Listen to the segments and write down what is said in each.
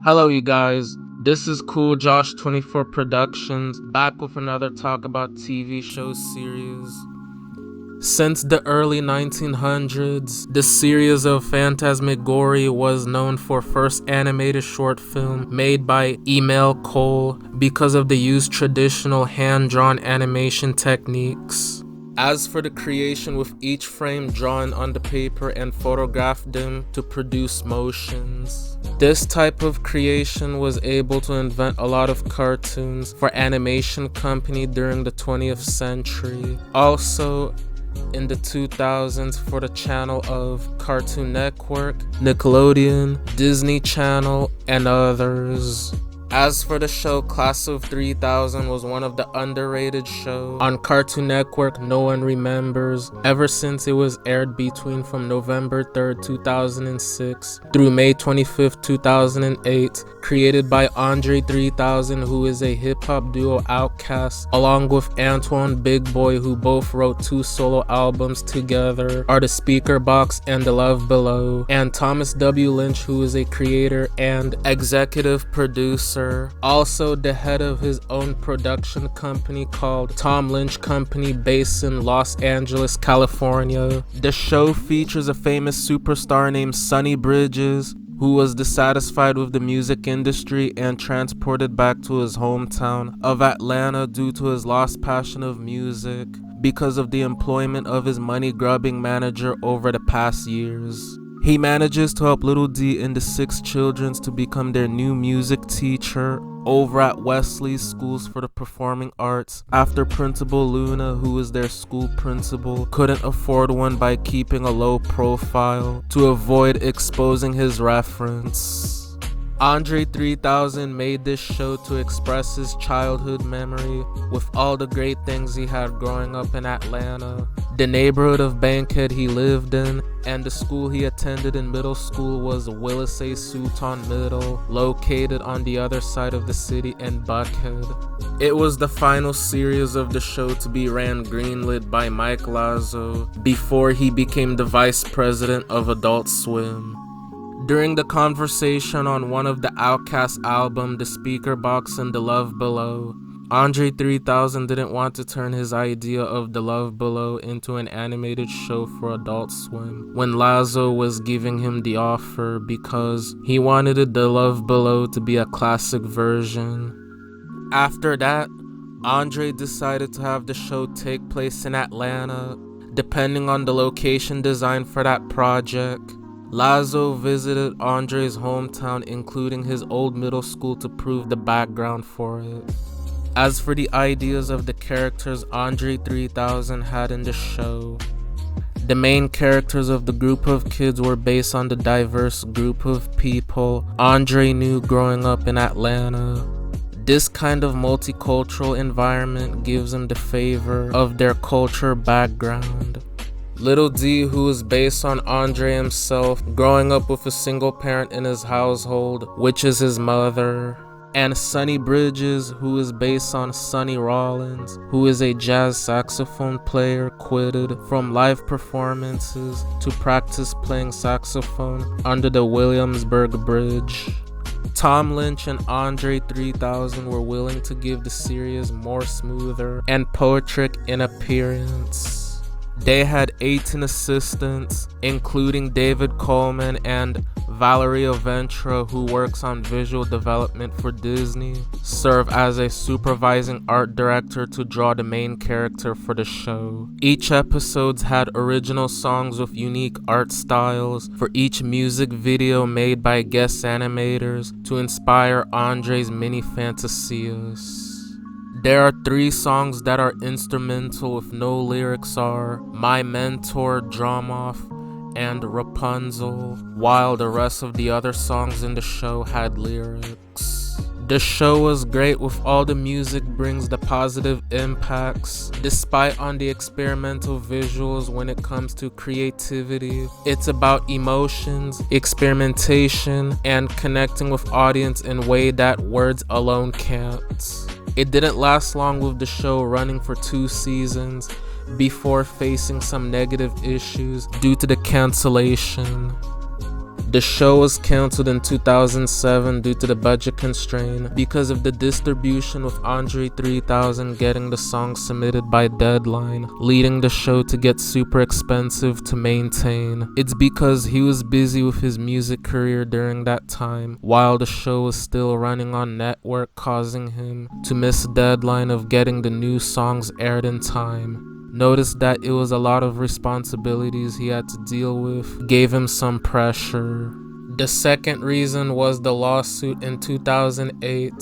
Hello, you guys. This is Cool Josh 24 Productions, back with another talk about TV show series. Since the early 1900s, the series of Phantasmagoria was known for first animated short film made by Emil Cole because of the used traditional hand-drawn animation techniques. As for the creation, with each frame drawn on the paper and photographed them to produce motions. This type of creation was able to invent a lot of cartoons for animation company during the 20th century. Also, in the 2000s for the channel of Cartoon Network, Nickelodeon, Disney Channel, and others. As for the show, Class of 3000 was one of the underrated shows on Cartoon Network no one remembers ever since it was aired from November 3rd, 2006 through May 25th, 2008, created by Andre 3000, who is a hip-hop duo Outkast, along with Antoine Big Boy, who both wrote 2 solo albums together, are The Speaker Box and The Love Below, and Thomas W. Lynch, who is a creator and executive producer, also the head of his own production company called Tom Lynch Company, based in Los Angeles, California. The show features a famous superstar named Sonny Bridges, who was dissatisfied with the music industry and transported back to his hometown of Atlanta due to his lost passion of music because of the employment of his money-grubbing manager over the past years. He manages to help Little D and the 6 children to become their new music teacher over at Wesley's Schools for the Performing Arts after Principal Luna, who is their school principal, couldn't afford one by keeping a low profile to avoid exposing his reference. Andre 3000 made this show to express his childhood memory with all the great things he had growing up in Atlanta, the neighborhood of Bankhead he lived in, and the school he attended in middle school was Willis A. Sutton Middle, located on the other side of the city in Buckhead. It was the final series of the show to be ran greenlit by Mike Lazo before he became the vice president of Adult Swim. During the conversation on one of the Outkast album, The Speaker Box and The Love Below, Andre 3000 didn't want to turn his idea of The Love Below into an animated show for Adult Swim when Lazo was giving him the offer because he wanted The Love Below to be a classic version. After that, Andre decided to have the show take place in Atlanta, depending on the location design for that project. Lazo visited Andre's hometown, including his old middle school, to prove the background for it. As for the ideas of the characters Andre 3000 had in the show, the main characters of the group of kids were based on the diverse group of people Andre knew growing up in Atlanta. This kind of multicultural environment gives him the favor of their culture background. Little D, who is based on Andre himself, growing up with a single parent in his household, which is his mother. And Sonny Bridges, who is based on Sonny Rollins, who is a jazz saxophone player quitted from live performances to practice playing saxophone under the Williamsburg Bridge. Tom Lynch and Andre 3000 were willing to give the series more smoother and poetic in appearance. They had 18 assistants, including David Coleman and Valeria Ventura, who works on visual development for Disney, serve as a supervising art director to draw the main character for the show. Each episode had original songs with unique art styles for each music video made by guest animators to inspire Andre's mini fantasias. There are 3 songs that are instrumental with no lyrics are My Mentor, Drum Off, and Rapunzel, while the rest of the other songs in the show had lyrics. The show was great with all the music brings the positive impacts, despite on the experimental visuals when it comes to creativity. It's about emotions, experimentation, and connecting with audience in a way that words alone can't. It didn't last long with the show running for 2 seasons before facing some negative issues due to the cancellation. The show was canceled in 2007 due to the budget constraint because of the distribution, with Andre 3000 getting the song submitted by deadline, leading the show to get super expensive to maintain. It's because he was busy with his music career during that time, while the show was still running on network, causing him to miss the deadline of getting the new songs aired in time. Noticed that it was a lot of responsibilities he had to deal with, gave him some pressure. The second reason was the lawsuit in 2008.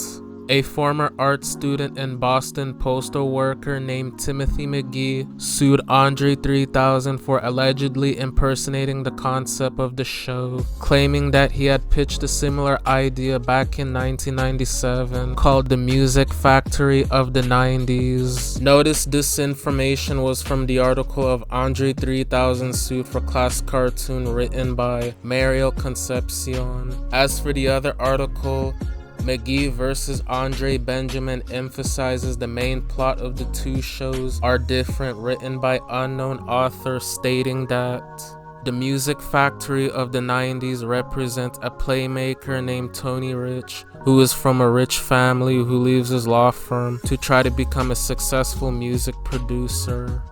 A former art student and Boston postal worker named Timothy McGee sued Andre 3000 for allegedly impersonating the concept of the show, claiming that he had pitched a similar idea back in 1997 called the Music Factory of the 90s. Notice this information was from the article of Andre 3000 suit for class cartoon written by Mariel Concepcion. As for the other article, McGee vs. Andre Benjamin emphasizes the main plot of the two shows are different, written by unknown authors, stating that the Music Factory of the 90s represents a playmaker named Tony Rich, who is from a rich family who leaves his law firm to try to become a successful music producer.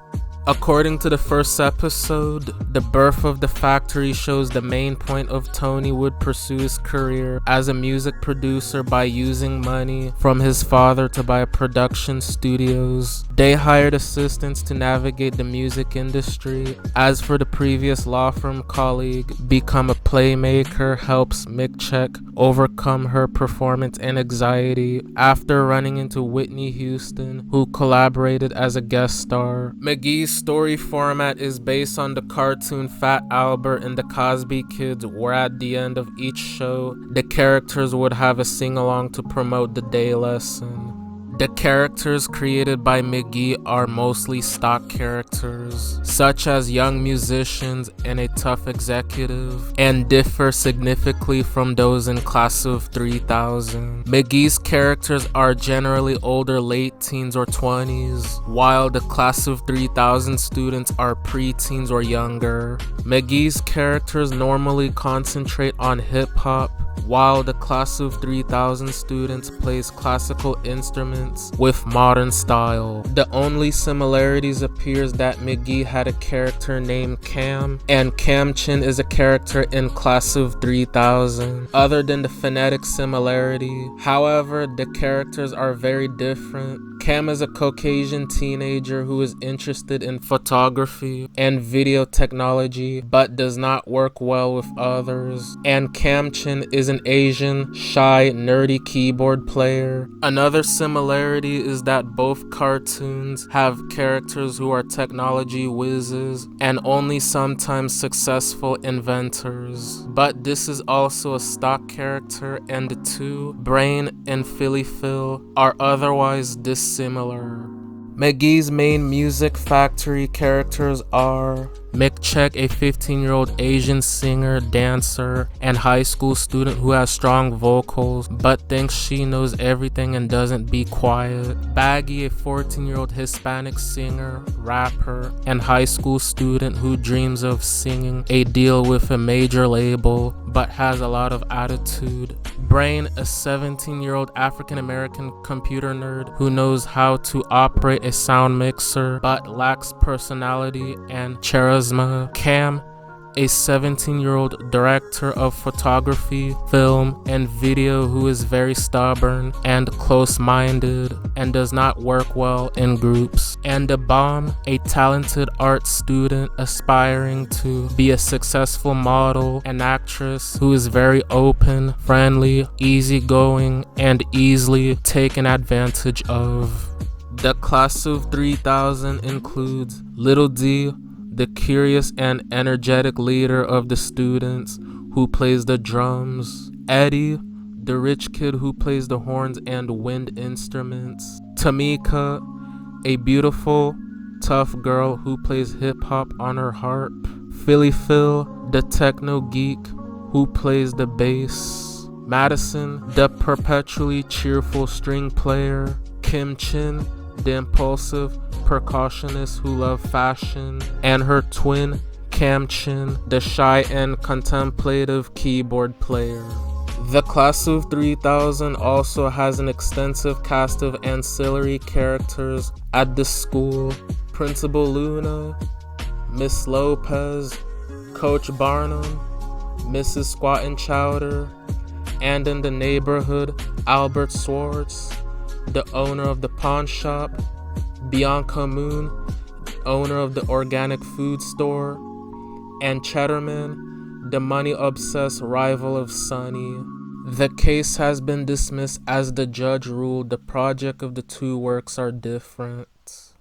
According to the first episode, the birth of the factory shows the main point of Tony would pursue his career as a music producer by using money from his father to buy production studios. They hired assistants to navigate the music industry. As for the previous law firm colleague, become a playmaker helps Mick overcome her performance and anxiety after running into Whitney Houston, who collaborated as a guest star. McGee's story format is based on the cartoon Fat Albert and the Cosby Kids, where at the end of each show, the characters would have a sing-along to promote the day lesson. The characters created by McGee are mostly stock characters, such as young musicians and a tough executive, and differ significantly from those in Class of 3000. McGee's characters are generally older, late teens or 20s, while the Class of 3000 students are preteens or younger. McGee's characters normally concentrate on hip-hop, while the Class of 3000 students plays classical instruments with modern style. The only similarities appears that McGee had a character named Cam, and Cam Chin is a character in Class of 3000. Other than the phonetic similarity, however, the characters are very different. Cam is a Caucasian teenager who is interested in photography and video technology but does not work well with others. And Cam Chin is an Asian, shy, nerdy keyboard player. Another similarity is that both cartoons have characters who are technology whizzes and only sometimes successful inventors. But this is also a stock character, and the two, Brain and Philly Phil, are otherwise dissimilar. McGee's main Music Factory characters are Mick, a 15-year-old Asian singer, dancer, and high school student who has strong vocals but thinks she knows everything and doesn't be quiet. Baggy, a 14-year-old Hispanic singer, rapper, and high school student who dreams of singing a deal with a major label but has a lot of attitude. Brain, a 17-year-old African-American computer nerd who knows how to operate a sound mixer but lacks personality and charisma. Cam, a 17-year-old director of photography, film, and video who is very stubborn and close-minded and does not work well in groups. And the Bomb, a talented art student aspiring to be a successful model and actress who is very open, friendly, easygoing, and easily taken advantage of. The Class of 3000 includes Little D, the curious and energetic leader of the students who plays the drums. Eddie, the rich kid who plays the horns and wind instruments. Tamika, a beautiful, tough girl who plays hip-hop on her harp. Philly Phil, the techno geek who plays the bass. Madison, the perpetually cheerful string player. Kim Chin, the impulsive percussionist who loves fashion, and her twin, Concepcion, the shy and contemplative keyboard player. The class of 3000 also has an extensive cast of ancillary characters at the school: Principal Luna, Miss Lopez, Coach Barnum, Mrs. Squat and Chowder, and in the neighborhood, Albert Swartz, the owner of the pawn shop, Bianca Moon, owner of the organic food store, and Cheddarman, the money-obsessed rival of Sunny. The case has been dismissed as the judge ruled the project of the two works are different.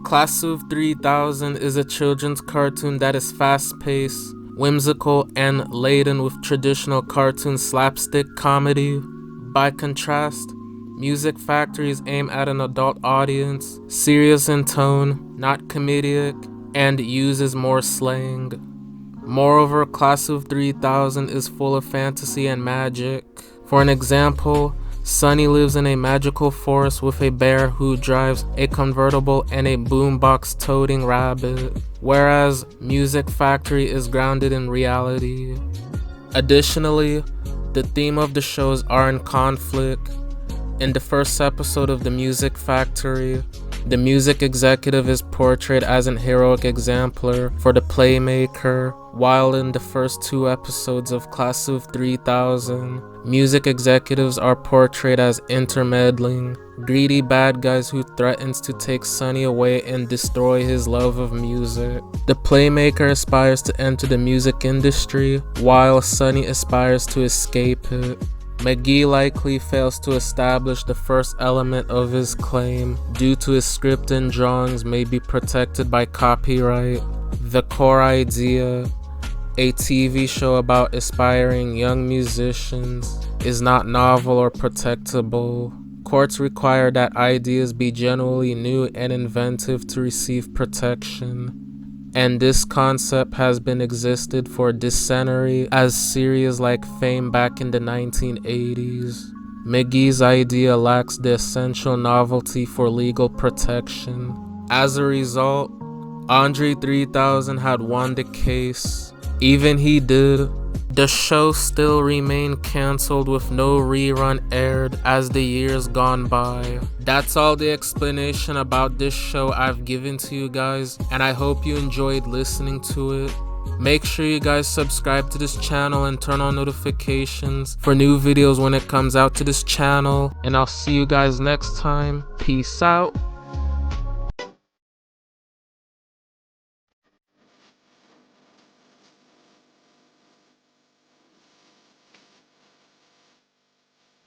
Class of 3000 is a children's cartoon that is fast-paced, whimsical, and laden with traditional cartoon slapstick comedy. By contrast, Music Factory is aimed at an adult audience, serious in tone, not comedic, and uses more slang. Moreover, Class of 3000 is full of fantasy and magic. For an example, Sunny lives in a magical forest with a bear who drives a convertible and a boombox-toting rabbit, whereas Music Factory is grounded in reality. Additionally, the theme of the shows are in conflict. In the first episode of The Music Factory, the music executive is portrayed as an heroic exemplar for the playmaker, while in the first two episodes of Class of 3000, music executives are portrayed as intermeddling, greedy bad guys who threatens to take Sunny away and destroy his love of music. The playmaker aspires to enter the music industry, while Sunny aspires to escape it. McGee likely fails to establish the first element of his claim due to his script and drawings may be protected by copyright. The core idea, a TV show about aspiring young musicians, is not novel or protectable. Courts require that ideas be genuinely new and inventive to receive protection. And this concept has been existed for a century as series like Fame back in the 1980s. McGee's idea lacks the essential novelty for legal protection. As a result, Andre 3000 had won the case. Even he did. The show still remained cancelled with no rerun aired as the years gone by. That's all the explanation about this show I've given to you guys, and I hope you enjoyed listening to it. Make sure you guys subscribe to this channel and turn on notifications for new videos when it comes out to this channel, and I'll see you guys next time. Peace out.